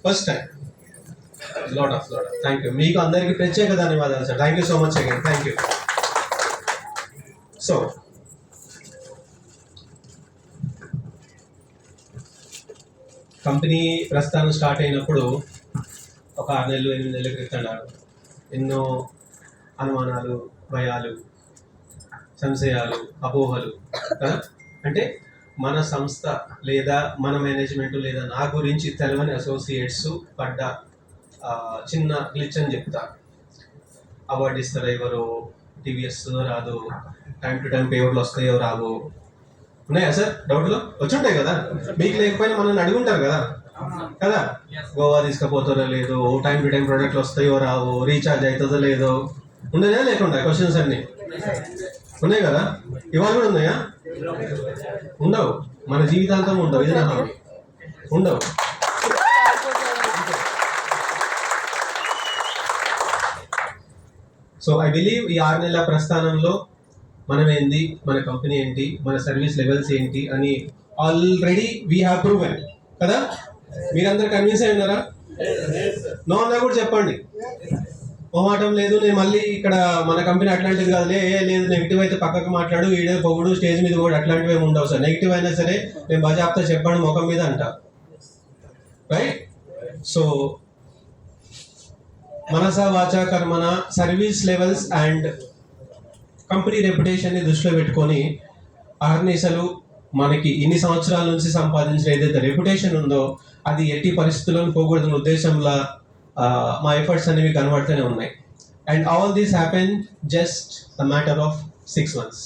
First time. Lot of thank you. మీకు అందరికీ ప్రత్యేక ధన్యవాదాలు sir. Thank you so much again. Thank you. So company ప్రస్థానం start అయినప్పుడు ఒక 6 నెలలు 8 నెలల క్రితం ఎన్నో అనుమానాలు, భయాలు, సంశయాలు, అపోహలు కదా. అంటే మన సంస్థ లేదా మన మేనేజ్మెంట్ లేదా నా గురించి తెలవని అసోసియేట్స్ పడ్డ చిన్న గ్లిచ్ అని చెప్తా. అవార్డు ఇస్తారో ఎవరో, టీవీ వస్తుందో రాదో, టైం టు టైం పేవర్లు వస్తాయో రావో, ఉన్నాయా సార్? డౌట్లో వచ్చుంటాయి కదా. మీకు లేకపోయినా మనల్ని అడుగుంటారు కదా కదా. గోవా తీసుకుపోతారో లేదో, టైం టు టైం ప్రోడక్ట్లు వస్తాయో రావో, రీఛార్జ్ అవుతుందో లేదో, ఉండదా లేకుండా క్వశ్చన్స్ అన్నీ ఉన్నాయి కదా. ఇవాళ కూడా ఉన్నాయా? ఉండవు. మన జీవితాంతం ఉండవు. ఇది నా హామీ. ఉండవు. సో ఐ బిలీవ్ ఈ 6 నెలల ప్రస్థానంలో మనం ఏంది, మన కంపెనీ ఏంటి, మన సర్వీస్ లెవెల్స్ ఏంటి అని ఆల్రెడీ వీ హ్యావ్ ప్రూవెన్ కదా. మీరందరూ కన్విన్స్ అయి ఉన్నారా? నో అన్నా కూడా చెప్పండి. మొహమాటం లేదు. నేను మళ్ళీ ఇక్కడ మన కంపెనీ అట్లాంటిది కాదులే, లేదు నెగిటివ్ అయితే పక్కకు మాట్లాడు, వీడియో పొగుడు, స్టేజ్ మీద కూడా అట్లాంటివి ఏమి ఉండవు సార్. నెగిటివ్ అయినా సరే నేను బజాబ్తో చెప్పండి ముఖం మీద అంట. రైట్? సో మనస వాచ కర్మన సర్వీస్ లెవెల్స్ అండ్ కంపెనీ రెప్యుటేషన్ని దృష్టిలో పెట్టుకొని అహర్నిశలు మనకి ఇన్ని సంవత్సరాల నుంచి సంపాదించిన ఏదైతే రెప్యుటేషన్ ఉందో అది ఎట్టి పరిస్థితుల్లో పోకూడదన్న ఉద్దేశంలో మా ఎఫర్ట్స్ అనేవి కనబడుతూనే ఉన్నాయి. And all this happen just a matter of 6 months.